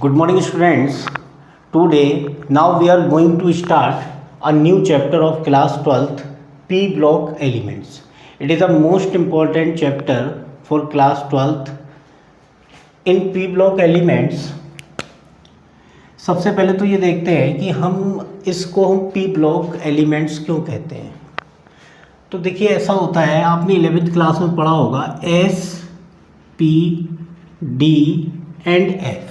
Good morning, students. Today, now we are going to start a new chapter of class 12th, P block elements. It is the most important chapter for class 12th. In P block elements, सबसे पहले तो ये देखते हैं कि हम P block elements क्यों कहते हैं. तो देखिए ऐसा होता है, आपने 11th क्लास में पढ़ा होगा S, P, D and F.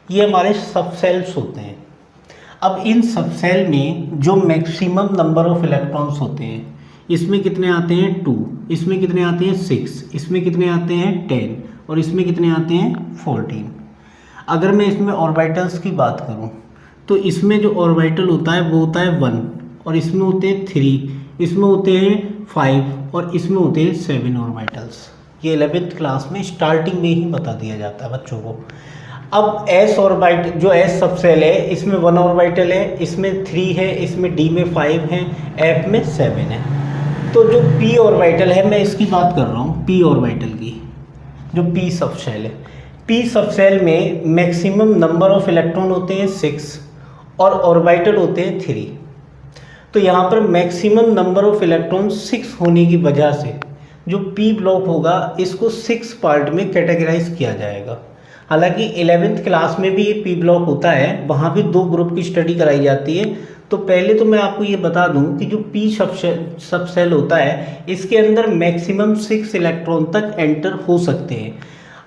ये हमारे सब सेल्स होते हैं. अब इन सब सेल में जो मैक्सिमम नंबर ऑफ इलेक्ट्रॉन्स होते हैं, इसमें कितने आते हैं 2, इसमें कितने आते हैं 6, इसमें कितने आते हैं 10 और इसमें कितने आते हैं 14. अगर मैं इसमें ऑर्बिटल्स की बात करूं तो इसमें जो ऑर्बिटल होता है वो होता है 1 और इसमें होते हैं 3, इसमें होते हैं 5 और इसमें होते हैं 7 ऑर्बिटल्स. ये 11th क्लास में स्टार्टिंग में ही बता दिया जाता है बच्चों को. अब एस ऑर्बिट जो एस सबसेल है, इसमें 1 ऑर्बिटल है, इसमें 3 है, इसमें डी में 5 है, एफ में 7 है. तो जो पी ऑर्बिटल है, मैं इसकी बात कर रहा हूँ पी ऑर्बिटल की, जो पी सबसेल है. पी सबसेल में मैक्सिमम नंबर ऑफ इलेक्ट्रॉन होते हैं 6 और ऑर्बिटल होते हैं 3. तो यहाँ पर मैक्सिमम नंबर ऑफ इलेक्ट्रॉन 6 होने की वजह से जो पी ब्लॉक होगा इसको 6 पार्ट में कैटेगराइज किया जाएगा. हालांकि 11th क्लास में भी ये पी ब्लॉक होता है, वहाँ भी 2 ग्रुप की स्टडी कराई जाती है. तो पहले तो मैं आपको ये बता दूं कि जो पी सब सेल होता है इसके अंदर मैक्सिमम 6 इलेक्ट्रॉन तक एंटर हो सकते हैं.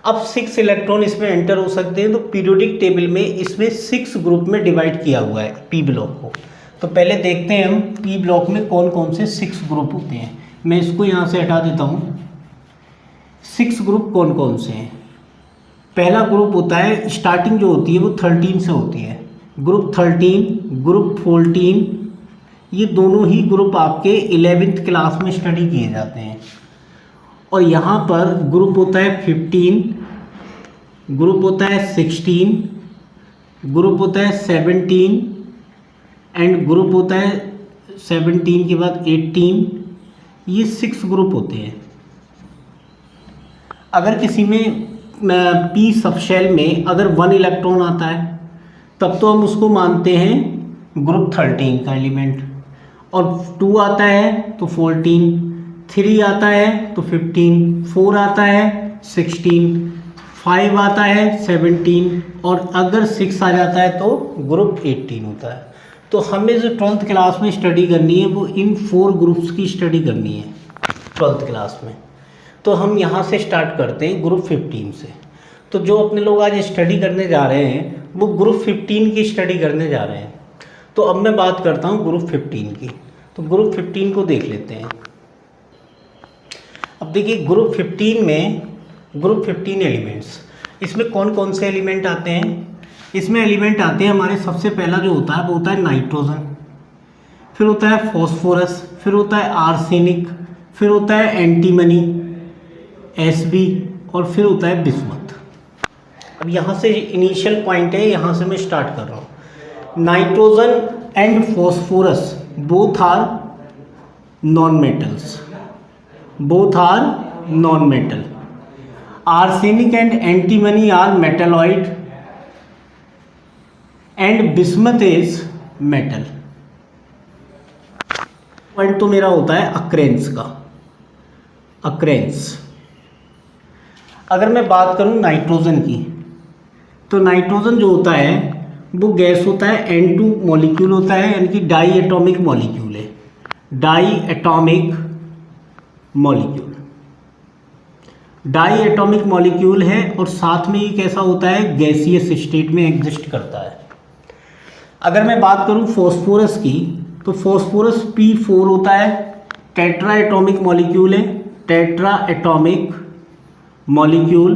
अब 6 इलेक्ट्रॉन इसमें एंटर हो सकते हैं, तो पीरियोडिक टेबल में इसमें 6 ग्रुप में डिवाइड किया हुआ है पी ब्लॉक को. तो पहले देखते हैं हम पी ब्लॉक में कौन कौन से 6 ग्रुप होते हैं. मैं इसको यहाँ से हटा देता हूँ. 6 ग्रुप कौन कौन से हैं. पहला ग्रुप होता है, स्टार्टिंग जो होती है वो 13 से होती है. ग्रुप 13, ग्रुप 14, ये दोनों ही ग्रुप आपके 11th क्लास में स्टडी किए जाते हैं. और यहाँ पर ग्रुप होता है 15, ग्रुप होता है 16, ग्रुप होता है 17 एंड ग्रुप होता है 17 के बाद 18. ये 6 ग्रुप होते हैं. अगर किसी में पी सबशेल में अगर 1 इलेक्ट्रॉन आता है तब तो हम उसको मानते हैं ग्रुप 13 का एलिमेंट, और 2 आता है तो 14, 3 आता है तो 15, 4 आता है 16, 5 आता है 17 और अगर 6 आ जाता है तो ग्रुप 18 होता है. तो हमें जो 12th क्लास में स्टडी करनी है वो इन 4 ग्रुप्स की स्टडी करनी है 12th क्लास में. तो हम यहाँ से स्टार्ट करते हैं ग्रुप 15 से. तो जो अपने लोग आज स्टडी करने जा रहे हैं वो ग्रुप 15 की स्टडी करने जा रहे हैं. तो अब मैं बात करता हूँ ग्रुप 15 की. तो ग्रुप 15 को देख लेते हैं. अब देखिए ग्रुप 15 में ग्रुप 15 एलिमेंट्स, इसमें कौन कौन से एलिमेंट आते हैं. इसमें एलिमेंट आते हैं हमारे, सबसे पहला जो होता है वो होता है नाइट्रोजन, फिर होता है फॉस्फोरस, फिर होता है आर्सेनिक, फिर होता है एंटीमनी, Sb और फिर होता है बिस्मथ. अब यहाँ से इनिशियल पॉइंट है, यहाँ से मैं स्टार्ट कर रहा हूँ. Nitrogen and phosphorus both are non metals, both are non metal. Arsenic and antimony are metalloid and bismuth is metal. Point तो मेरा होता है अक्रेंस का, अक्रेंस. अगर मैं बात करूं नाइट्रोजन की, तो नाइट्रोजन जो होता है वो गैस होता है, N2 मॉलिक्यूल होता है, यानी कि डाई एटॉमिक मॉलिक्यूल है, diatomic molecule, diatomic molecule है. और साथ में ये कैसा होता है, गैसियस स्टेट में एग्जिस्ट करता है. अगर मैं बात करूं फॉस्फोरस की, तो फॉस्फोरस P4 होता है, टेट्रा एटॉमिक मॉलिक्यूल है, टेट्रा एटॉमिक मॉलिक्यूल.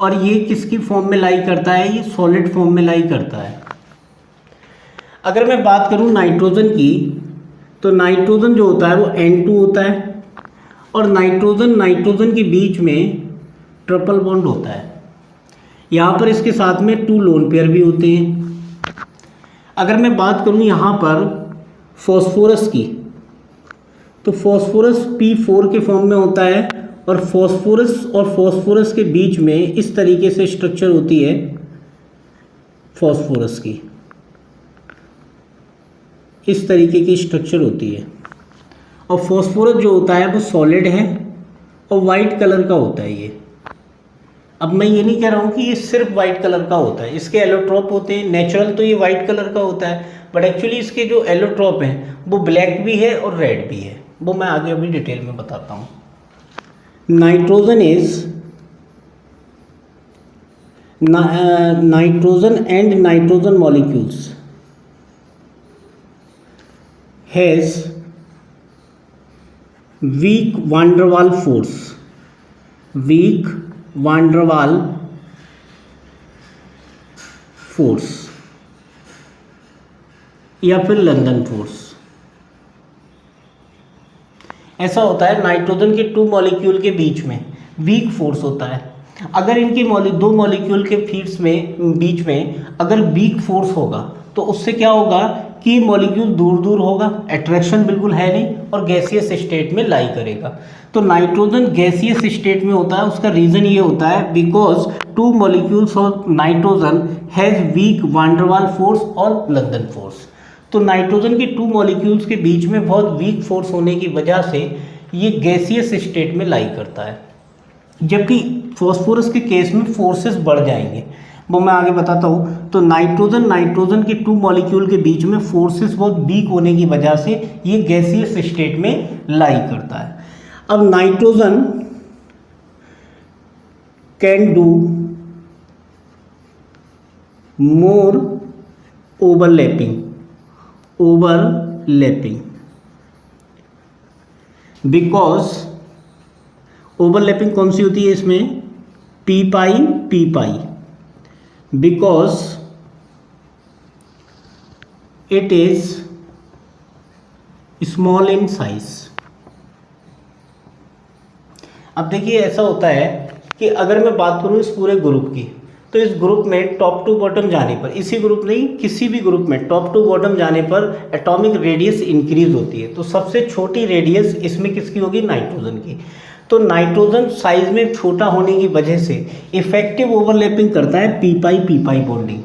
और ये किसकी फॉर्म में लाई करता है, ये सॉलिड फॉर्म में लाई करता है. अगर मैं बात करूं नाइट्रोजन की, तो नाइट्रोजन जो होता है वो N2 होता है और नाइट्रोजन के बीच में ट्रिपल बॉन्ड होता है. यहाँ पर इसके साथ में 2 लोन पेयर भी होते हैं. अगर मैं बात करूं यहाँ पर फॉस्फोरस की, तो फॉस्फोरस P4 के फॉर्म में होता है और फॉस्फोरस के बीच में इस तरीके से स्ट्रक्चर होती है फॉस्फोरस की इस तरीके की स्ट्रक्चर होती है। और फॉस्फोरस जो होता है वो सॉलिड है और वाइट कलर का होता है ये। अब मैं ये नहीं कह रहा हूँ कि ये सिर्फ वाइट कलर का होता है, इसके एलोट्रोप होते हैं। नेचुरल तो ये वाइट कलर का होता है, बट एक्चुअली इसके जो एलोट्रोप हैं वो ब्लैक भी है और रेड भी है, वो मैं आगे अभी डिटेल में बताता हूँ। Nitrogen and nitrogen molecules has week van der Waals force या फिर लंदन फोर्स। ऐसा होता है नाइट्रोजन के 2 मॉलिक्यूल के बीच में वीक फोर्स होता है। अगर इनके 2 मॉलिक्यूल के बीच में अगर वीक फोर्स होगा तो उससे क्या होगा कि मॉलिक्यूल दूर दूर होगा, अट्रैक्शन बिल्कुल है नहीं, और गैसियस स्टेट में लाई करेगा। तो नाइट्रोजन गैसियस स्टेट में होता है, उसका रीज़न ये होता है because 2 molecules of nitrogen has weak van der Waals force और लंदन फोर्स। तो नाइट्रोजन के 2 मॉलिक्यूल्स के बीच में बहुत वीक फोर्स होने की वजह से ये गैसियस स्टेट में लाई करता है, जबकि फॉस्फोरस के केस में फोर्सेस बढ़ जाएंगे, वो मैं आगे बताता हूँ। तो नाइट्रोजन के 2 मॉलिक्यूल के बीच में फोर्सेस बहुत वीक होने की वजह से ये गैसियस स्टेट में लाई करता है। अब nitrogen can do more overlapping because overlapping कौन सी होती है इसमें, P pi, because it is small in size. अब देखिए ऐसा होता है कि अगर मैं बात करूं इस पूरे ग्रुप की, तो इस ग्रुप में टॉप टू बॉटम जाने पर, इसी ग्रुप नहीं किसी भी ग्रुप में टॉप टू बॉटम जाने पर एटॉमिक रेडियस इंक्रीज होती है। तो सबसे छोटी रेडियस इसमें किसकी होगी, नाइट्रोजन की। तो नाइट्रोजन साइज में छोटा होने की वजह से इफेक्टिव ओवरलैपिंग करता है पी पाई बॉन्डिंग।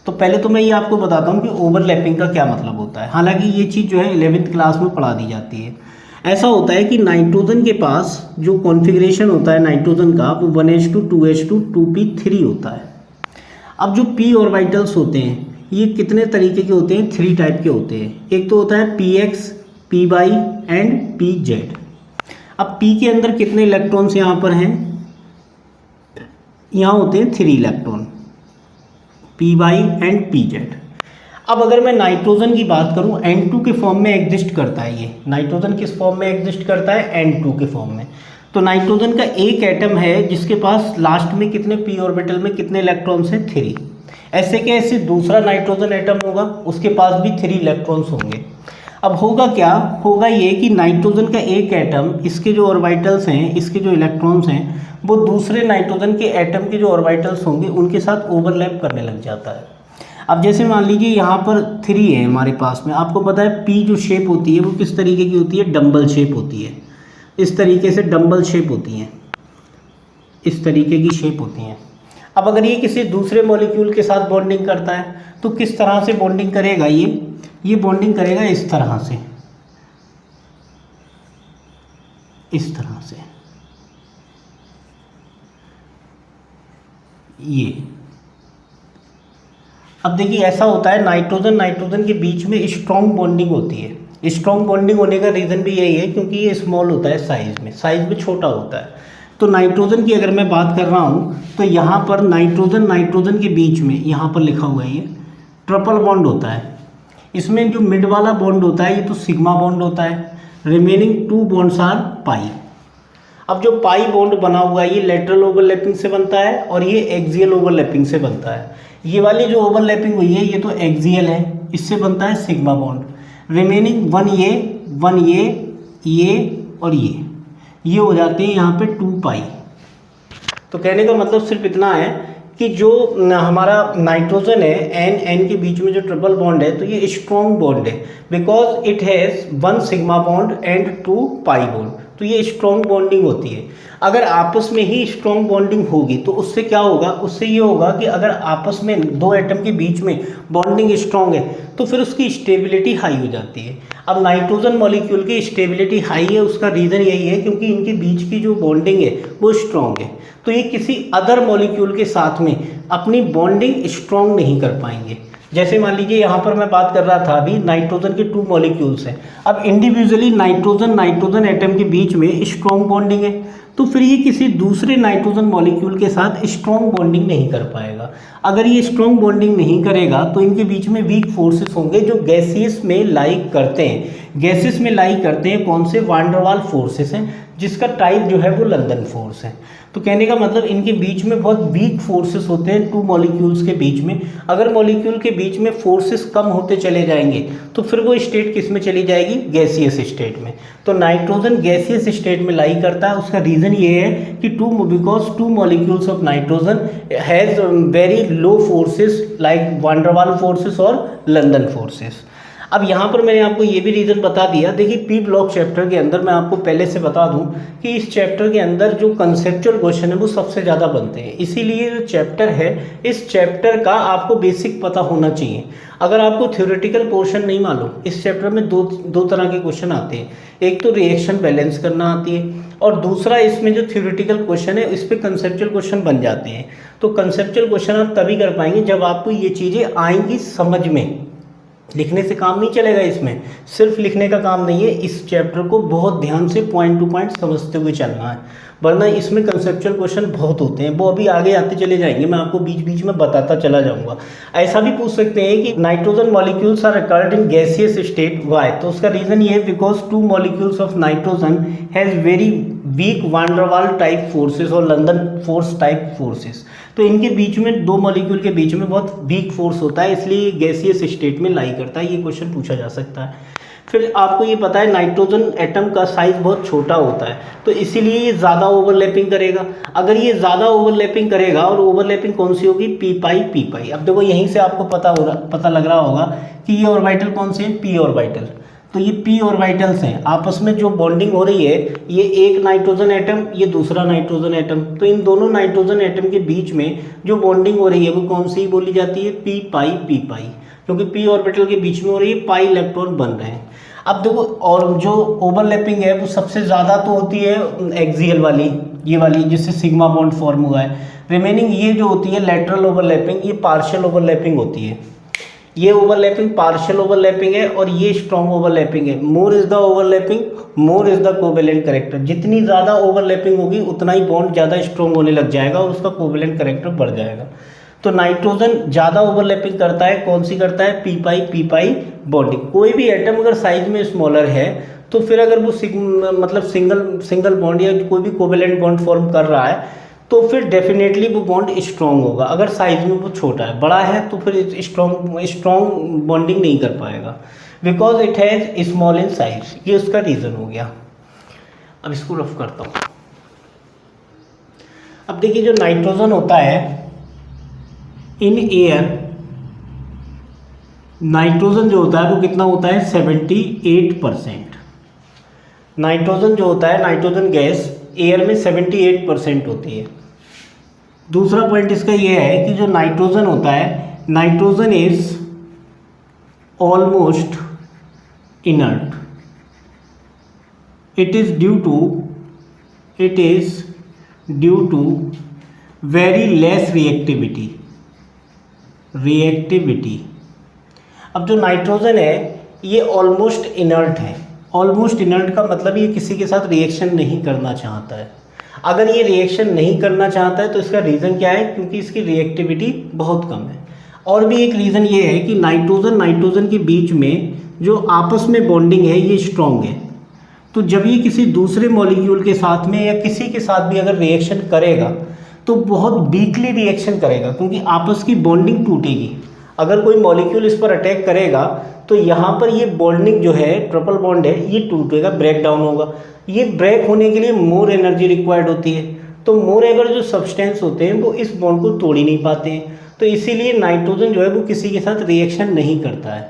तो पहले तो मैं ये आपको बताता हूँ कि ओवरलैपिंग का क्या मतलब होता है। हालांकि ये चीज़ जो है 11th क्लास में पढ़ा दी जाती है। ऐसा होता है कि नाइट्रोजन के पास जो कॉन्फ़िगरेशन होता है नाइट्रोजन का वो 1s2 2s2 2p3 होता है। अब जो p ऑर्बिटल्स होते हैं ये कितने तरीके के होते हैं, 3 टाइप के होते हैं। एक तो होता है px, py एंड pz। अब p के अंदर कितने इलेक्ट्रॉन्स यहाँ पर हैं, यहाँ होते हैं 3 इलेक्ट्रॉन, py एंड pz। अब अगर मैं नाइट्रोजन की बात करूं, N2 के फॉर्म में एग्जिस्ट करता है। ये नाइट्रोजन किस फॉर्म में एग्जिस्ट करता है, N2 के फॉर्म में। तो नाइट्रोजन का एक एटम है जिसके पास लास्ट में कितने p ऑर्बिटल में कितने इलेक्ट्रॉन्स हैं, 3। ऐसे के ऐसे दूसरा नाइट्रोजन एटम होगा, उसके पास भी 3 इलेक्ट्रॉन्स होंगे। अब होगा क्या, होगा ये कि नाइट्रोजन का एक एटम, इसके जो ऑर्बिटल्स हैं, इसके जो इलेक्ट्रॉन्स हैं, वो दूसरे नाइट्रोजन के एटम के जो ऑर्बिटल्स होंगे उनके साथ ओवरलैप करने लग जाता है। अब जैसे मान लीजिए यहाँ पर 3 है हमारे पास में, आपको पता है p जो शेप होती है वो किस तरीके की होती है, डम्बल शेप होती है। इस तरीके से डम्बल शेप होती हैं, इस तरीके की शेप होती हैं। अब अगर ये किसी दूसरे मॉलिक्यूल के साथ बॉन्डिंग करता है तो किस तरह से बॉन्डिंग करेगा, ये बॉन्डिंग करेगा इस तरह से, इस तरह से, ये। अब देखिए ऐसा होता है नाइट्रोजन के बीच में स्ट्रॉन्ग बॉन्डिंग होती है। स्ट्रॉन्ग बॉन्डिंग होने का रीज़न भी यही है क्योंकि ये स्मॉल होता है साइज में छोटा होता है। तो नाइट्रोजन की अगर मैं बात कर रहा हूँ तो यहाँ पर नाइट्रोजन के बीच में यहाँ पर लिखा हुआ है ये ट्रिपल बॉन्ड होता है। इसमें जो मिड वाला बॉन्ड होता है ये तो सिग्मा बॉन्ड होता है, रिमेनिंग 2 बॉन्ड्स आर पाई। अब जो पाई बॉन्ड बना हुआ है ये लेटरल ओवरलैपिंग से बनता है और ये एक्सियल ओवरलैपिंग से बनता है। ये वाली जो ओवरलैपिंग हुई है ये तो एक्सियल है, इससे बनता है सिग्मा बॉन्ड। रिमेनिंग 1 ये और ये हो जाते हैं यहाँ पे 2 पाई। तो कहने का मतलब सिर्फ इतना है कि जो हमारा नाइट्रोजन है एन के बीच में जो ट्रिपल बॉन्ड है तो ये स्ट्रॉन्ग बॉन्ड है because it has 1 sigma bond and 2 pi bond. तो ये स्ट्रॉन्ग बॉन्डिंग होती है। अगर आपस में ही स्ट्रॉन्ग बॉन्डिंग होगी तो उससे क्या होगा, उससे ये होगा कि अगर आपस में दो एटम के बीच में बॉन्डिंग स्ट्रॉन्ग है तो फिर उसकी स्टेबिलिटी हाई हो जाती है। अब नाइट्रोजन मॉलिक्यूल की स्टेबिलिटी हाई है, उसका रीज़न यही है क्योंकि इनके बीच की जो बॉन्डिंग है वो स्ट्रॉन्ग है। तो ये किसी अदर मॉलिक्यूल के साथ में अपनी बॉन्डिंग स्ट्रॉन्ग नहीं कर पाएंगे। जैसे मान लीजिए यहाँ पर मैं बात कर रहा था अभी नाइट्रोजन के 2 मॉलिक्यूल्स हैं। अब इंडिविजुअली नाइट्रोजन एटम के बीच में स्ट्रॉन्ग बॉन्डिंग है, तो फिर ये किसी दूसरे नाइट्रोजन मॉलिक्यूल के साथ स्ट्रॉन्ग बॉन्डिंग नहीं कर पाएगा। अगर ये स्ट्रॉन्ग बॉन्डिंग नहीं करेगा तो इनके बीच में वीक फोर्सेस होंगे जो गैसियस में लाई करते हैं। गैसेस में लाई करते हैं कौन से, वान डर वाल फोर्सेस हैं, जिसका टाइप जो है वो लंदन फोर्स है। तो कहने का मतलब इनके बीच में बहुत वीक फोर्सेस होते हैं 2 मॉलिक्यूल्स के बीच में। अगर मॉलिक्यूल के बीच में फोर्सेस कम होते चले जाएंगे तो फिर वो स्टेट किस में चली जाएगी, गैसियस स्टेट में। तो नाइट्रोजन गैसियस स्टेट में लाई करता है। उसका रीज़न ये है कि because 2 molecules of nitrogen has very low forces like one der वाल फोर्सेस और लंदन फोर्सेस। अब यहाँ पर मैंने आपको ये भी रीज़न बता दिया। देखिए पी ब्लॉक चैप्टर के अंदर मैं आपको पहले से बता दूं कि इस चैप्टर के अंदर जो कंसेप्चुअल क्वेश्चन है वो सबसे ज़्यादा बनते हैं। इसीलिए जो चैप्टर है इस चैप्टर का आपको बेसिक पता होना चाहिए। अगर आपको थ्योरेटिकल पोर्शन नहीं मालूम, इस चैप्टर में दो तरह के क्वेश्चन आते हैं। एक तो रिएक्शन बैलेंस करना आती है और दूसरा इसमें जो थ्योरेटिकल क्वेश्चन है इस पर कंसेप्चुअल क्वेश्चन बन जाते हैं। तो कंसेप्चुअल क्वेश्चन आप तभी कर पाएंगे जब आपको ये चीज़ें आएंगी समझ में। लिखने से काम नहीं चलेगा, इसमें सिर्फ लिखने का काम नहीं है। इस चैप्टर को बहुत ध्यान से पॉइंट टू पॉइंट समझते हुए चलना है, वरना इसमें कंसेप्चुअल क्वेश्चन बहुत होते हैं, वो अभी आगे आते चले जाएंगे, मैं आपको बीच बीच में बताता चला जाऊंगा। ऐसा भी पूछ सकते हैं कि nitrogen molecules are occurred in gaseous state, why? तो उसका रीज़न ये है because 2 molecules of nitrogen has very weak van der Waals type forces और लंदन फोर्स टाइप फोर्सेस। तो इनके बीच में 2 मॉलिक्यूल के बीच में बहुत वीक फोर्स होता है, इसलिए गैसियस स्टेट में लाई करता है। ये क्वेश्चन पूछा जा सकता है। फिर आपको ये पता है नाइट्रोजन एटम का साइज बहुत छोटा होता है, तो इसीलिए ये ज़्यादा ओवरलैपिंग करेगा। अगर ये ज़्यादा ओवरलैपिंग करेगा, और ओवरलैपिंग कौन सी होगी, पी पाई। अब देखो यहीं से आपको पता लग रहा होगा कि ये ऑर्बिटल कौन से हैं, पी ऑर्बिटल। तो ये पी ऑर्बिटल्स हैं, आपस में जो बॉन्डिंग हो रही है, ये एक नाइट्रोजन एटम, ये दूसरा नाइट्रोजन एटम। तो इन दोनों नाइट्रोजन एटम के बीच में जो बॉन्डिंग हो रही है वो कौन सी बोली जाती है, पी पाई, क्योंकि पी ऑर्बिटल के बीच में हो रही है, पाई इलेक्ट्रॉन बन रहे हैं। अब देखो, और जो ओवरलैपिंग है वो सबसे ज़्यादा तो होती है एक्सियल वाली, ये वाली जिससे सिग्मा बॉन्ड फॉर्म हुआ है। रिमेनिंग ये जो होती है लेटरल ओवरलैपिंग, ये पार्शियल ओवरलैपिंग होती है। ये ओवरलैपिंग पार्शियल ओवरलैपिंग है और ये स्ट्रॉन्ग ओवरलैपिंग है। More is the overlapping, more is the covalent character. जितनी ज़्यादा ओवरलैपिंग होगी उतना ही बॉन्ड ज़्यादा स्ट्रॉन्ग होने लग जाएगा और उसका कोवेलेंट करेक्टर बढ़ जाएगा। तो नाइट्रोजन ज़्यादा ओवरलैपिंग करता है, कौन सी करता है, पी पाई बॉन्डिंग। कोई भी एटम अगर साइज में स्मॉलर है तो फिर अगर वो सिंगल बॉन्ड या कोई भी कोवेलेंट बॉन्ड फॉर्म कर रहा है तो फिर डेफिनेटली वो बॉन्ड स्ट्रॉन्ग होगा। अगर साइज में वो छोटा है, बड़ा है तो फिर स्ट्रॉन्ग बॉन्डिंग नहीं कर पाएगा, because it has small in size. ये उसका रीज़न हो गया। अब इसको रफ करता हूँ। अब देखिए जो नाइट्रोजन होता है इन एयर, नाइट्रोजन जो होता है वो कितना होता है, 78%। नाइट्रोजन जो होता है, नाइट्रोजन गैस एयर में 78% होती है। दूसरा पॉइंट इसका ये है कि जो नाइट्रोजन होता है, nitrogen is almost inert. It is due to very less reactivity. अब जो नाइट्रोजन है ये ऑलमोस्ट इनर्ट है। ऑलमोस्ट इनर्ट का मतलब ये किसी के साथ रिएक्शन नहीं करना चाहता है। अगर ये रिएक्शन नहीं करना चाहता है तो इसका रीज़न क्या है, क्योंकि इसकी रिएक्टिविटी बहुत कम है। और भी एक रीज़न ये है कि नाइट्रोजन के बीच में जो आपस में बॉन्डिंग है ये स्ट्रॉन्ग है। तो जब ये किसी दूसरे मॉलिक्यूल के साथ में या किसी के साथ भी अगर रिएक्शन करेगा तो बहुत वीकली रिएक्शन करेगा, क्योंकि आपस की बॉन्डिंग टूटेगी। अगर कोई मॉलिक्यूल इस पर अटैक करेगा तो यहाँ पर ये बॉन्डिंग जो है, ट्रिपल बॉन्ड है, ये टूटेगा, ब्रेक डाउन होगा। ये ब्रेक होने के लिए मोर एनर्जी रिक्वायर्ड होती है। तो मोर एवर जो सब्सटेंस होते हैं वो इस बॉन्ड को तोड़ ही नहीं पाते हैं। तो इसीलिए नाइट्रोजन जो है वो किसी के साथ रिएक्शन नहीं करता है।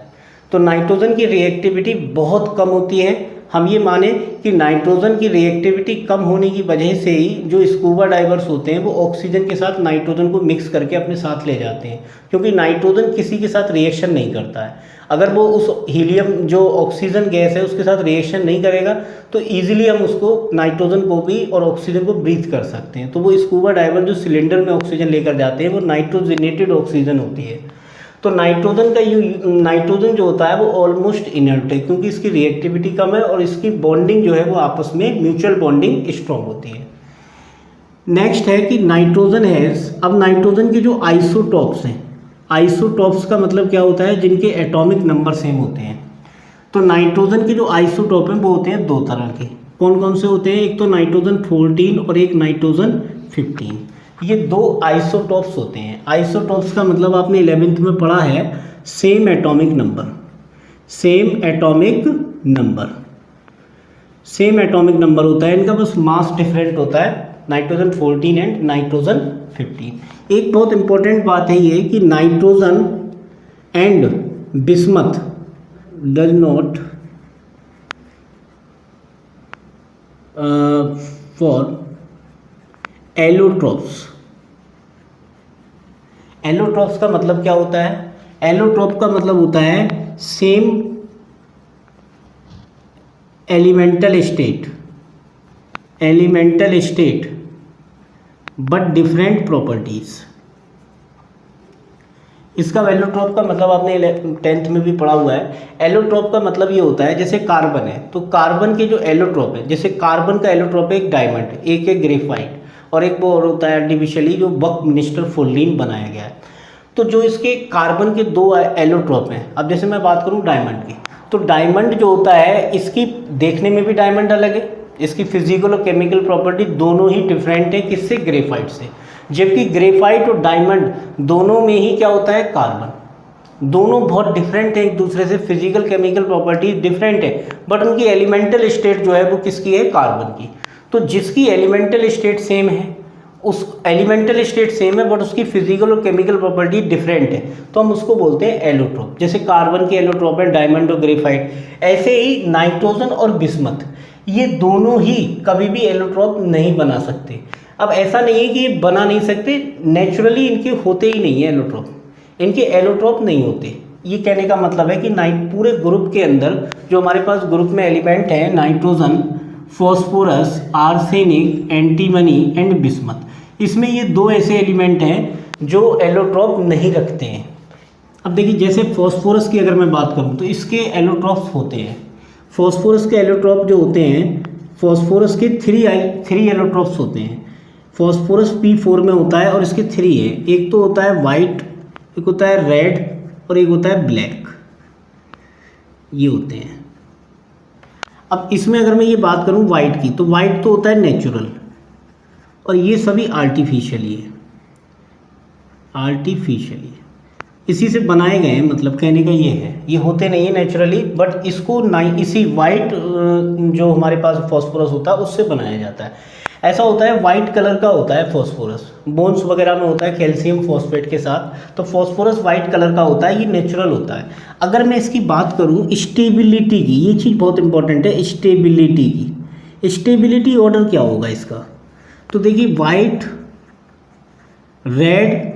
तो नाइट्रोजन की रिएक्टिविटी बहुत कम होती है। हम ये माने कि नाइट्रोजन की रिएक्टिविटी कम होने की वजह से ही जो स्कूबा डाइवर्स होते हैं वो ऑक्सीजन के साथ नाइट्रोजन को मिक्स करके अपने साथ ले जाते हैं, क्योंकि नाइट्रोजन किसी के साथ रिएक्शन नहीं करता है। अगर वो उस हीलियम जो ऑक्सीजन गैस है उसके साथ रिएक्शन नहीं करेगा तो ईजिली हम उसको नाइट्रोजन को भी और ऑक्सीजन को ब्रीथ कर सकते हैं। तो वो स्कूबा डाइवर जो सिलेंडर में ऑक्सीजन लेकर जाते हैं वो नाइट्रोजनेटेड ऑक्सीजन होती है। तो नाइट्रोजन जो होता है वो ऑलमोस्ट इनर्ट है, क्योंकि इसकी रिएक्टिविटी कम है और इसकी बॉन्डिंग जो है वो आपस में म्यूचुअल बॉन्डिंग स्ट्रॉन्ग होती है। नेक्स्ट है कि नाइट्रोजन हैज़, अब नाइट्रोजन के जो आइसोटॉप्स हैं, आइसोटॉप्स का मतलब क्या होता है, जिनके एटॉमिक नंबर सेम होते हैं। तो नाइट्रोजन के जो आइसोटॉप हैं वो होते हैं दो तरह के। कौन कौन से होते हैं, एक तो नाइट्रोजन 14 और एक नाइट्रोजन 15। ये दो आइसोटॉप्स होते हैं। आइसोटॉप्स का मतलब आपने 11th में पढ़ा है same atomic number, same atomic number, same atomic number होता है इनका, बस मास डिफरेंट होता है, नाइट्रोजन 14 एंड नाइट्रोजन 15। एक बहुत इंपॉर्टेंट बात है ये कि nitrogen and bismuth does not for allotropes. Allotropes का मतलब क्या होता है, एलोट्रॉप का मतलब होता है same elemental state but different properties. इसका एलोट्रॉप का मतलब आपने 10th में भी पढ़ा हुआ है। एलोट्रॉप का मतलब ये होता है जैसे कार्बन है, तो कार्बन के जो एलोट्रॉप है, जैसे कार्बन का एलोट्रॉप है एक डायमंड, एक है ग्रेफाइट, और एक वो और होता है आर्टिफिशियली जो बकमिंस्टर फुल्लीन बनाया गया है। तो जो इसके कार्बन के दो एलोट्रॉप हैं, अब जैसे मैं बात करूं डायमंड की, तो डायमंड जो होता है इसकी देखने में भी डायमंड अलग है, इसकी फिजिकल और केमिकल प्रॉपर्टी दोनों ही डिफरेंट है किससे, ग्रेफाइट से। जबकि ग्रेफाइट और डायमंड दोनों में ही क्या होता है, कार्बन। दोनों बहुत डिफरेंट है एक दूसरे से, फिजिकल केमिकल प्रॉपर्टी डिफरेंट है, बट उनकी एलिमेंटल स्टेट जो है वो किसकी है, कार्बन की। तो जिसकी एलिमेंटल स्टेट सेम है, उस एलिमेंटल स्टेट सेम है बट उसकी फिजिकल और केमिकल प्रॉपर्टी डिफरेंट है, तो हम उसको बोलते हैं एलोट्रॉप। जैसे कार्बन के एलोट्रॉप है डायमंड और ग्रेफाइट, ऐसे ही नाइट्रोजन और बिस्मथ ये दोनों ही कभी भी एलोट्रॉप नहीं बना सकते। अब ऐसा नहीं है कि ये बना नहीं सकते, नेचुरली इनके होते ही नहीं है एलोट्रॉप, इनके एलोट्रॉप नहीं होते। ये कहने का मतलब है कि पूरे ग्रुप के अंदर जो हमारे पास ग्रुप में एलिमेंट है, nitrogen, phosphorus, arsenic, antimony and bismuth, इसमें ये दो ऐसे एलिमेंट हैं जो एलोट्रॉप नहीं रखते हैं। अब देखिए जैसे फॉस्फोरस की अगर मैं बात करूं तो इसके एलोट्रॉप्स होते हैं। फॉस्फोरस के एलोट्रॉप जो होते हैं, फॉस्फोरस के 3 एलोट्रॉप्स होते हैं। फॉस्फोरस P4 में होता है और इसके 3 है, एक तो होता है वाइट, एक होता है रेड और एक होता है ब्लैक, ये होते हैं। अब इसमें अगर मैं ये बात करूं वाइट की, तो वाइट तो होता है नेचुरल और ये सभी आर्टिफिशियली है, आर्टिफिशियली इसी से बनाए गए हैं, मतलब कहने का ये है, ये होते नहीं है नेचुरली, बट इसको इसी वाइट जो हमारे पास फॉस्फोरस होता है उससे बनाया जाता है। ऐसा होता है, वाइट कलर का होता है फॉस्फोरस, बोन्स वगैरह में होता है कैल्शियम फॉस्फेट के साथ, तो फॉस्फोरस वाइट कलर का होता है, ये नेचुरल होता है। अगर मैं इसकी बात करूं स्टेबिलिटी की, ये चीज़ बहुत इंपॉर्टेंट है, स्टेबिलिटी की। स्टेबिलिटी ऑर्डर क्या होगा इसका, तो देखिए वाइट, रेड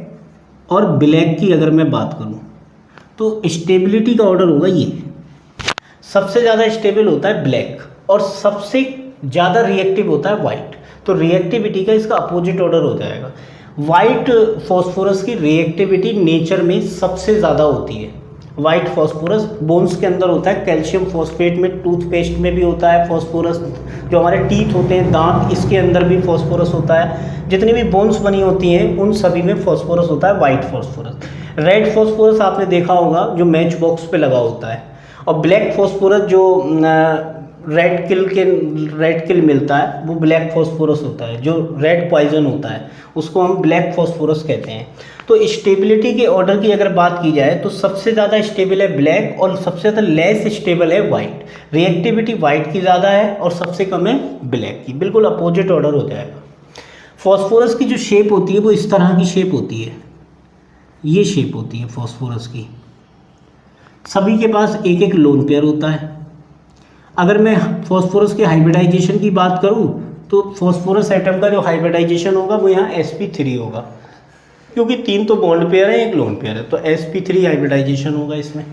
और ब्लैक की अगर मैं बात करूं तो स्टेबिलिटी का ऑर्डर होगा ये, सबसे ज़्यादा स्टेबल होता है ब्लैक और सबसे ज़्यादा रिएक्टिव होता है वाइट। तो रिएक्टिविटी का इसका अपोजिट ऑर्डर हो जाएगा। वाइट फॉस्फोरस की रिएक्टिविटी नेचर में सबसे ज़्यादा होती है। वाइट फॉस्फोरस बोन्स के अंदर होता है, कैल्शियम फॉस्फेट में, टूथपेस्ट में भी होता है फॉस्फोरस, जो हमारे टीथ होते हैं दांत, इसके अंदर भी फॉस्फोरस होता है, जितनी भी बोन्स बनी होती हैं उन सभी में फॉस्फोरस होता है, वाइट फॉस्फोरस। रेड फॉस्फोरस आपने देखा होगा जो मैच बॉक्स पे लगा होता है, और ब्लैक फॉस्फोरस जो रेड किल मिलता है वो ब्लैक फॉस्फोरस होता है, जो रेड पॉइजन होता है उसको हम ब्लैक फॉस्फोरस कहते हैं। तो स्टेबिलिटी के ऑर्डर की अगर बात की जाए तो सबसे ज़्यादा स्टेबल है ब्लैक और सबसे ज़्यादा लेस स्टेबल है वाइट। रिएक्टिविटी वाइट की ज़्यादा है और सबसे कम है ब्लैक की, बिल्कुल अपोजिट ऑर्डर हो जाएगा। फॉस्फोरस की जो शेप होती है वो इस तरह की शेप होती है, ये शेप होती है फॉस्फोरस की। सभी के पास एक एक लोन पेयर होता है। अगर मैं फॉस्फोरस के हाइब्रिडाइजेशन की बात करूं तो फॉस्फोरस एटम का जो हाइब्रिडाइजेशन होगा वो यहाँ sp3 होगा, क्योंकि 3 तो बॉन्ड पेयर है, 1 लोन पेयर है, तो sp3 हाइब्रिडाइजेशन होगा इसमें।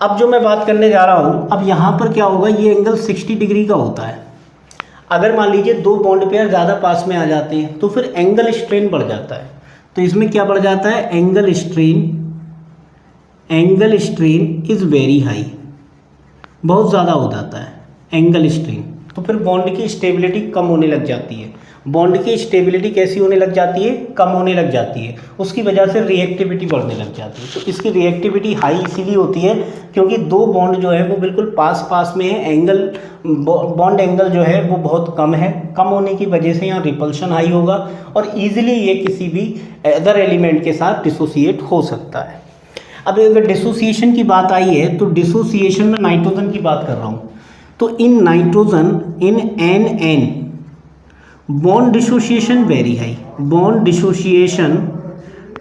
अब जो मैं बात करने जा रहा हूँ, अब यहाँ पर क्या होगा, ये एंगल 60 डिग्री का होता है। अगर मान लीजिए 2 बॉन्ड पेयर ज़्यादा पास में आ जाते हैं तो फिर एंगल स्ट्रेन बढ़ जाता है। तो इसमें क्या बढ़ जाता है, angle strain is very high, बहुत ज़्यादा हो जाता है एंगल स्ट्रेन। तो फिर बॉन्ड की स्टेबिलिटी कम होने लग जाती है। बॉन्ड की स्टेबिलिटी कैसी होने लग जाती है, कम होने लग जाती है। उसकी वजह से रिएक्टिविटी बढ़ने लग जाती है। तो इसकी रिएक्टिविटी हाई इसीलिए होती है क्योंकि 2 बॉन्ड जो है वो बिल्कुल पास में है, एंगल बॉन्ड एंगल जो है वो बहुत कम है। कम होने की वजह से यहाँ रिपल्शन हाई होगा और ईजिली ये किसी भी अदर एलिमेंट के साथ डिसोसिएट हो सकता है। अब अगर डिसोसिएशन की बात आई है तो डिसोसिएशन में नाइट्रोजन की बात कर रहा हूँ। तो in nitrogen in NN bond dissociation very high, bond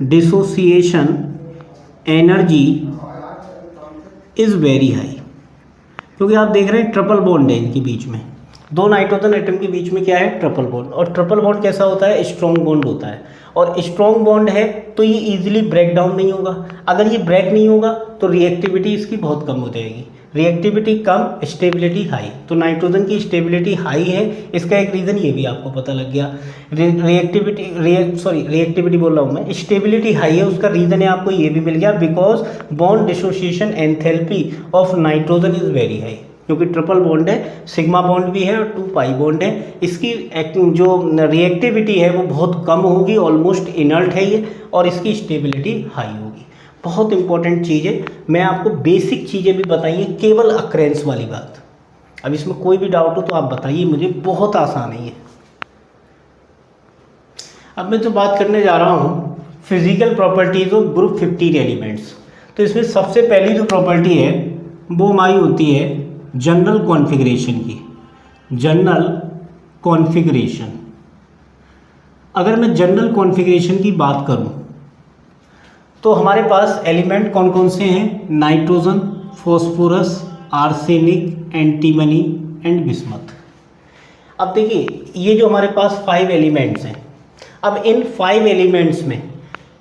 dissociation energy is very high, क्योंकि आप देख रहे हैं ट्रिपल बॉन्ड है इनके बीच में, 2 नाइट्रोजन एटम के बीच में क्या है, ट्रिपल बॉन्ड। और ट्रिपल बॉन्ड कैसा होता है, स्ट्रॉन्ग बॉन्ड होता है। और स्ट्रॉन्ग बॉन्ड है तो ये इजीली ब्रेक डाउन नहीं होगा। अगर ये ब्रेक नहीं होगा तो रिएक्टिविटी इसकी बहुत कम हो जाएगी। रिएक्टिविटी कम, स्टेबिलिटी हाई। तो नाइट्रोजन की स्टेबिलिटी हाई है, इसका एक रीज़न ये भी आपको पता लग गया। रिएक्टिविटी बोल रहा हूँ मैं, स्टेबिलिटी हाई है, उसका रीज़न है आपको ये भी मिल गया, because bond dissociation enthalpy of nitrogen is very high, क्योंकि ट्रिपल बॉन्ड है, सिग्मा बॉन्ड भी है और 2 पाई बॉन्ड है। इसकी जो रिएक्टिविटी है वो बहुत कम होगी, ऑलमोस्ट इनर्ट है ये, और इसकी स्टेबिलिटी हाई होगी। बहुत इंपॉर्टेंट चीज़ है, मैं आपको बेसिक चीज़ें भी बताइए, केवल अक्रेंस वाली बात। अब इसमें कोई भी डाउट हो तो आप बताइए मुझे, बहुत आसान है ये। अब मैं जो बात करने जा रहा हूँ physical properties of group 15 elements. तो इसमें सबसे पहली जो प्रॉपर्टी है वो हमारी होती है जनरल कॉन्फ़िगरेशन की। जनरल कॉन्फ़िगरेशन, अगर मैं जनरल कॉन्फ़िगरेशन की बात करूं तो हमारे पास एलिमेंट कौन कौन से हैं, nitrogen, phosphorus, arsenic, antimony and bismuth. अब देखिए ये जो हमारे पास 5 एलिमेंट्स हैं, अब इन 5 एलिमेंट्स में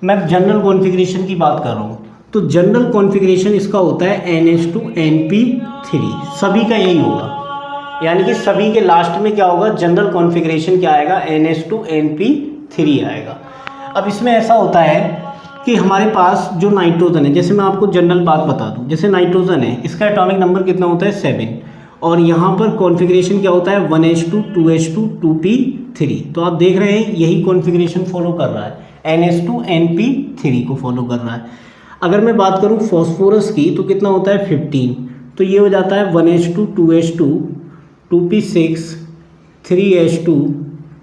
मैं जनरल कॉन्फ़िगरेशन की बात कर रहा हूँ। तो जनरल कॉन्फ़िगरेशन इसका होता है NH2NP3, सभी का यही होगा, यानी कि सभी के लास्ट में क्या होगा, जनरल कॉन्फ़िगरेशन क्या आएगा, NH2NP3 आएगा। अब इसमें ऐसा होता है कि हमारे पास जो नाइट्रोजन है, जैसे मैं आपको जनरल बात बता दूं, जैसे नाइट्रोजन है, इसका एटॉमिक नंबर कितना होता है, 7, और यहाँ पर कॉन्फ़िगरेशन क्या होता है, 1s2 2s2 2p3। तो आप देख रहे हैं यही कॉन्फ़िगरेशन फॉलो कर रहा है, NH2NP3 को फॉलो कर रहा है। अगर मैं बात करूं फॉस्फोरस की तो कितना होता है, 15। तो ये हो जाता है 1s2 2s2 2p6 3s2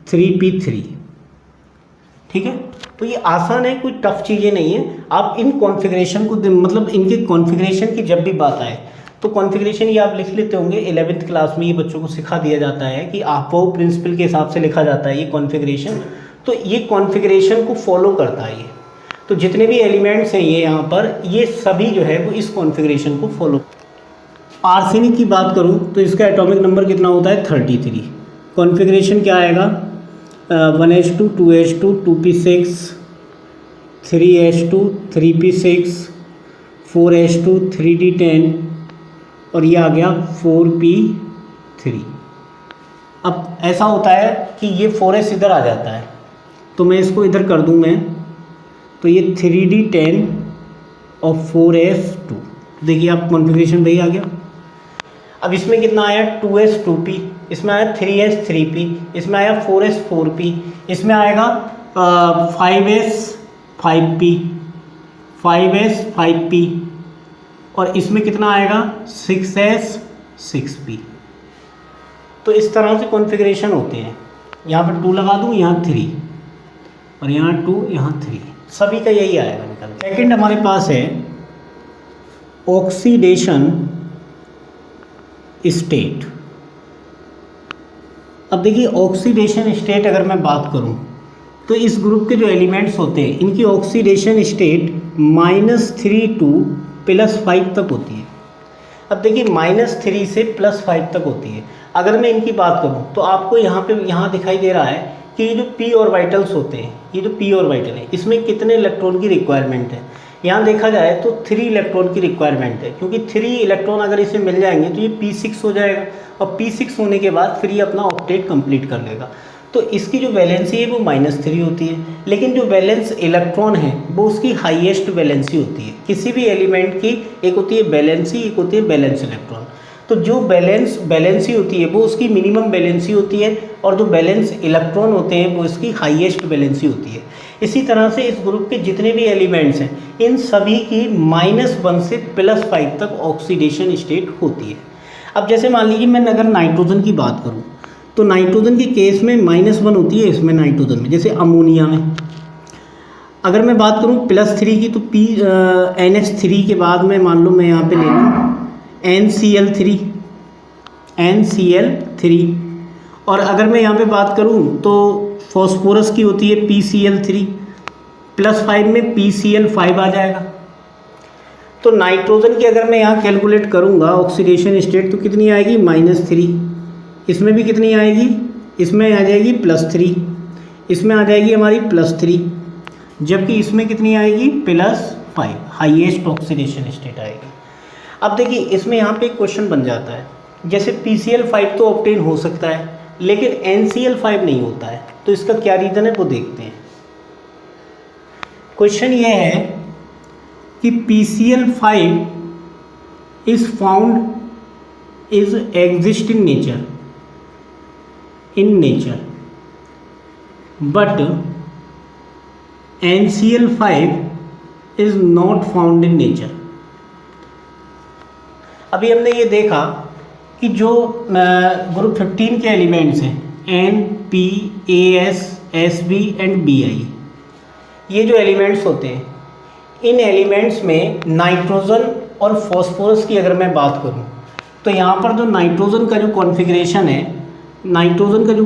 3p3। ठीक है, तो ये आसान है, कोई टफ चीज़ें नहीं है। आप इन कॉन्फ़िगरेशन को मतलब इनके कॉन्फ़िगरेशन की जब भी बात आए तो कॉन्फ़िगरेशन ये आप लिख लेते होंगे, 11th क्लास में ये बच्चों को सिखा दिया जाता है कि आपो प्रिंसिपल के हिसाब से लिखा जाता है ये कॉन्फ़िगरेशन। तो ये कॉन्फ़िगरेशन को फॉलो करता है ये। तो जितने भी एलिमेंट्स हैं ये यहाँ पर, ये सभी जो है वो इस कॉन्फ़िगरेशन को फॉलो। आर्सेनिक की बात करूँ तो इसका एटॉमिक नंबर कितना होता है, 33। कॉन्फ़िगरेशन क्या आएगा, 1s2 2s2 2p6 3s2 3p6 4s2 3d10 और ये आ गया 4p3। अब ऐसा होता है कि ये 4s इधर आ जाता है, तो मैं इसको इधर कर दूँ मैं, तो ये 3d10 और 4s2, देखिए आप कॉन्फ़िगरेशन वही आ गया। अब इसमें कितना आया, 2s 2p, इसमें आया 3s 3p, इसमें आया 4s 4p, इसमें आएगा 5s 5p 5s 5p, और इसमें कितना आएगा 6s 6p। तो इस तरह से कॉन्फ़िगरेशन होते हैं। यहाँ पर 2 लगा दूँ, यहाँ 3, और यहाँ 2, यहाँ 3, सभी का यही आएगा निकल। सेकंड हमारे पास है ऑक्सीडेशन स्टेट। अब देखिए ऑक्सीडेशन स्टेट अगर मैं बात करूं तो इस ग्रुप के जो एलिमेंट्स होते हैं इनकी ऑक्सीडेशन स्टेट -3 to +5 तक होती है। अब देखिए -3 से +5 तक होती है। अगर मैं इनकी बात करूं तो आपको यहाँ दिखाई दे रहा है कि ये जो p ऑर्बिटल्स होते हैं, ये जो p ऑर्बिटल है इसमें कितने इलेक्ट्रॉन की रिक्वायरमेंट है। यहाँ देखा जाए तो 3 इलेक्ट्रॉन की रिक्वायरमेंट है, क्योंकि 3 इलेक्ट्रॉन अगर इसे मिल जाएंगे तो ये p6 हो जाएगा, और p6 होने के बाद फिर ये अपना ऑक्टेट कंप्लीट कर लेगा। तो इसकी जो वैलेंसी है वो -3 होती है, लेकिन जो वैलेंस इलेक्ट्रॉन है वो उसकी हाईएस्ट वैलेंसी होती है। किसी भी एलिमेंट की एक होती है वैलेंसी, एक होती है बैलेंस इलेक्ट्रॉन। तो जो बैलेंसी होती है वो उसकी मिनिमम बैलेंसी होती है, और जो बैलेंस इलेक्ट्रॉन होते हैं वो इसकी हाईएस्ट बैलेंसी होती है। इसी तरह से इस ग्रुप के जितने भी एलिमेंट्स हैं इन सभी की -1 से +5 तक ऑक्सीडेशन स्टेट होती है। अब जैसे मान लीजिए मैं अगर नाइट्रोजन की बात करूं तो नाइट्रोजन के केस में -1 होती है इसमें नाइट्रोजन में, जैसे अमोनिया में। अगर मैं बात करूं +3 की तो NH3 के बाद में मान लो मैं यहाँ पे ले लूँ NCl3। और अगर मैं यहाँ पे बात करूँ तो फॉस्फोरस की होती है PCl3, +5 में PCl5 आ जाएगा। तो नाइट्रोजन की अगर मैं यहाँ कैलकुलेट करूँगा ऑक्सीडेशन स्टेट तो कितनी आएगी -3, इसमें भी कितनी आएगी, इसमें आ जाएगी +3, इसमें आ जाएगी हमारी +3, जबकि इसमें कितनी आएगी +5, हाईएस्ट ऑक्सीडेशन स्टेट आएगी। अब देखिए इसमें यहाँ पे एक क्वेश्चन बन जाता है, जैसे PCl5 तो ऑब्टेन हो सकता है लेकिन NCl5 नहीं होता है, तो इसका क्या रीज़न है वो देखते हैं। क्वेश्चन ये है कि PCl5 is found is exist in nature but NCl5 is not found in nature. अभी हमने ये देखा कि जो ग्रुप 15 के एलिमेंट्स हैं N, P, AS, SB and BI, ये जो एलिमेंट्स होते हैं इन एलिमेंट्स में नाइट्रोजन और फॉस्फोरस की अगर मैं बात करूं तो यहाँ पर जो नाइट्रोजन का जो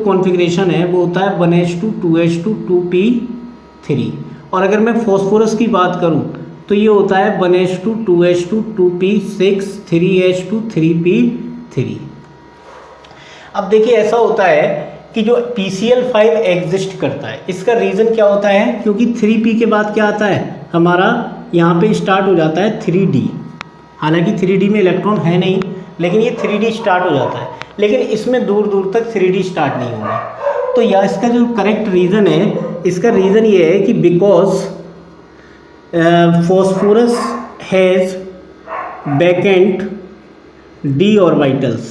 कॉन्फ़िगरेशन है वो होता है 1s2 2s2 2p3, और अगर मैं फॉस्फोरस की बात करूं तो ये होता है 1s2 2s2 2p6 3s2 3p3। अब देखिए ऐसा होता है कि जो PCl5 एग्जिस्ट करता है, इसका रीज़न क्या होता है, क्योंकि 3p के बाद क्या आता है हमारा यहाँ पे स्टार्ट हो जाता है 3d। हालांकि 3d में इलेक्ट्रॉन है नहीं, लेकिन ये 3d स्टार्ट हो जाता है, लेकिन इसमें दूर दूर तक 3d स्टार्ट नहीं होगा। तो यह इसका जो करेक्ट रीज़न है, इसका रीज़न ये है कि because phosphorus has vacant d orbitals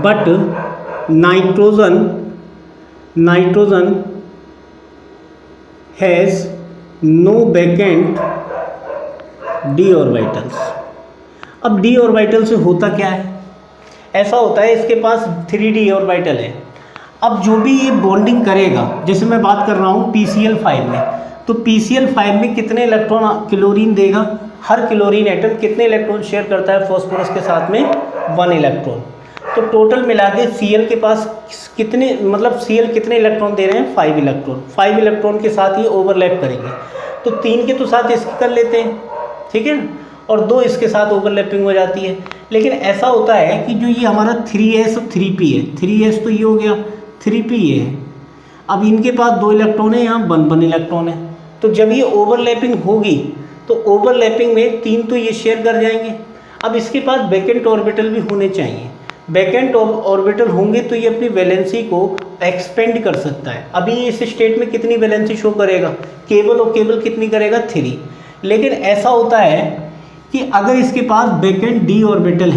but nitrogen has no vacant d orbitals। अब d ऑर्बिटल से होता क्या है, ऐसा होता है इसके पास 3d ऑर्बिटल है। अब जो भी ये बॉन्डिंग करेगा, जैसे मैं बात कर रहा हूँ PCl5 में, तो PCl5 में कितने इलेक्ट्रॉन क्लोरीन देगा, हर क्लोरीन एटम कितने इलेक्ट्रॉन शेयर करता है फॉस्फोरस के साथ में 1 इलेक्ट्रॉन। तो टोटल मिला के Cl के पास कितने, मतलब Cl कितने इलेक्ट्रॉन दे रहे हैं 5 इलेक्ट्रॉन। 5 इलेक्ट्रॉन के साथ ये ओवरलैप करेंगे, तो 3 के तो साथ इसकी कर लेते हैं, ठीक है, और 2 इसके साथ ओवरलैपिंग हो जाती है। लेकिन ऐसा होता है कि जो ये हमारा 3s और 3p है, 3s तो ये हो गया, 3p ये है, अब इनके पास 2 इलेक्ट्रॉन है, यहाँ 1 इलेक्ट्रॉन है। तो जब ये ओवरलैपिंग होगी तो ओवरलैपिंग में 3 तो ये शेयर कर जाएंगे। अब इसके पास वैकेंट ऑर्बिटल भी होने चाहिए, वैकेंट ऑर्बिटल होंगे तो ये अपनी वैलेंसी को एक्सपेंड कर सकता है। अभी इस स्टेट में कितनी वैलेंसी शो करेगा, केवल और केवल कितनी करेगा 3। लेकिन ऐसा होता है कि अगर इसके पास वैकेंट d ऑर्बिटल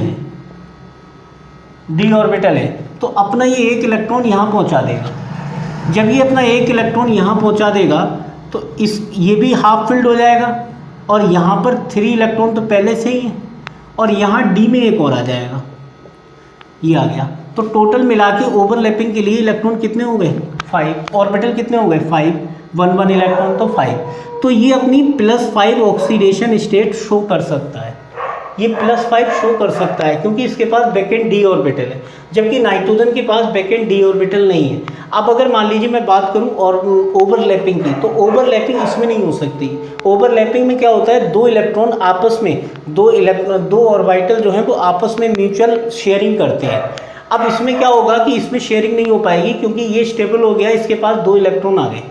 है तो अपना ये 1 इलेक्ट्रॉन यहाँ पहुँचा देगा। जब ये अपना 1 इलेक्ट्रॉन यहाँ पहुँचा देगा तो ये भी हाफ फिल्ड हो जाएगा, और यहाँ पर 3 इलेक्ट्रॉन तो पहले से ही है, और यहाँ d में एक और आ जाएगा, ये आ गया। तो टोटल मिला के ओवरलैपिंग के लिए इलेक्ट्रॉन कितने हो गए 5, ऑर्बिटल कितने हो गए 5, 1 इलेक्ट्रॉन तो 5। तो ये अपनी +5 ऑक्सीडेशन स्टेट शो कर सकता है, ये +5 शो कर सकता है क्योंकि इसके पास वैकेंट d ऑर्बिटल है, जबकि नाइट्रोजन के पास वैकेंट d ऑर्बिटल नहीं है। अब अगर मान लीजिए मैं बात करूं और ओवरलैपिंग की, तो ओवरलैपिंग इसमें नहीं हो सकती। ओवरलैपिंग में क्या होता है, दो इलेक्ट्रॉन आपस में, दो ऑर्बिटल जो है वो आपस में म्यूचुअल शेयरिंग करते हैं। अब इसमें क्या होगा कि इसमें शेयरिंग नहीं हो पाएगी, क्योंकि ये स्टेबल हो गया, इसके पास दो इलेक्ट्रॉन आ गए।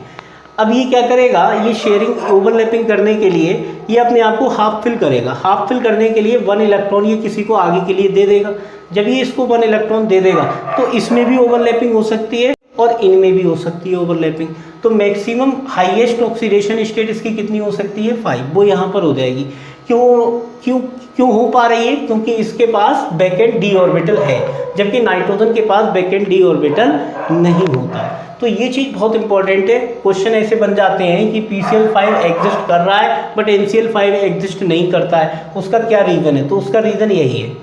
अब ये क्या करेगा, ये शेयरिंग ओवरलैपिंग करने के लिए ये अपने आप को हाफ फिल करेगा। हाफ फिल करने के लिए 1 इलेक्ट्रॉन ये किसी को आगे के लिए दे देगा। जब ये इसको 1 इलेक्ट्रॉन दे देगा तो इसमें भी ओवरलैपिंग हो सकती है और इनमें भी हो सकती है ओवरलैपिंग। तो मैक्सिमम हाईएस्ट ऑक्सीडेशन स्टेट इसकी कितनी हो सकती है, 5, वो यहाँ पर हो जाएगी। क्यों क्यों क्यों हो पा रही है, क्योंकि इसके पास बैकेंड डी ऑर्बिटल है, जबकि नाइट्रोजन के पास बैकेंड डी ऑर्बिटल नहीं होता है। तो ये चीज़ बहुत इंपॉर्टेंट है। क्वेश्चन ऐसे बन जाते हैं कि PCl5 एग्जिस्ट कर रहा है बट NCl5 एग्जिस्ट नहीं करता है, उसका क्या रीज़न है, तो उसका रीज़न यही है,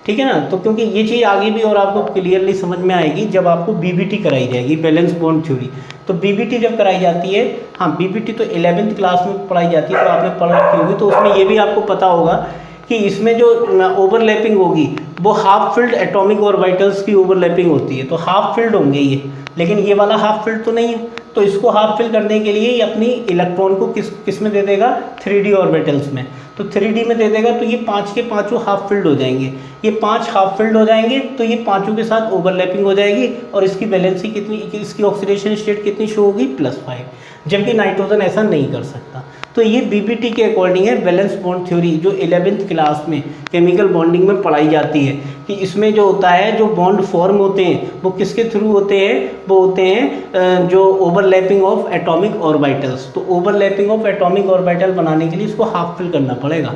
ठीक है ना। तो क्योंकि ये चीज़ आगे भी और आपको क्लियरली समझ में आएगी जब आपको BBT कराई जाएगी, बैलेंस बॉन्ड थ्योरी। तो BBT जब कराई जाती है, हाँ BBT तो 11th क्लास में पढ़ाई जाती है, तो आपने पढ़ रखी होगी, तो उसमें ये भी आपको पता होगा कि इसमें जो ओवरलैपिंग होगी वो हाफ फिल्ड एटॉमिक ऑर्बिटल्स की ओवरलैपिंग होती है। तो हाफ फिल्ड होंगे ये, लेकिन ये वाला हाफ फिल्ड तो नहीं है। तो इसको हाफ फिल करने के लिए ये अपनी इलेक्ट्रॉन को किस में दे देगा, 3D ऑर्बिटल्स में। तो 3D में दे देगा, तो ये 5 के पाँचों हाफ फिल्ड हो जाएंगे। ये 5 हाफ फिल्ड हो जाएंगे, तो ये पाँचों के साथ ओवरलैपिंग हो जाएगी और इसकी वैलेंसी कितनी, इसकी ऑक्सीडेशन स्टेट कितनी शो होगी, +5, जबकि नाइट्रोजन ऐसा नहीं कर सकता। तो ये BBT के अकॉर्डिंग है, बैलेंस बॉन्ड थ्योरी, जो 11th क्लास में केमिकल बॉन्डिंग में पढ़ाई जाती है, कि इसमें जो होता है, जो बॉन्ड फॉर्म होते हैं वो किसके थ्रू होते हैं, वो होते हैं जो ओवरलैपिंग ऑफ एटॉमिक ऑर्बिटल्स। तो ओवरलैपिंग ऑफ एटॉमिक ऑर्बिटल बनाने के लिए इसको हाफ फिल करना पड़ेगा।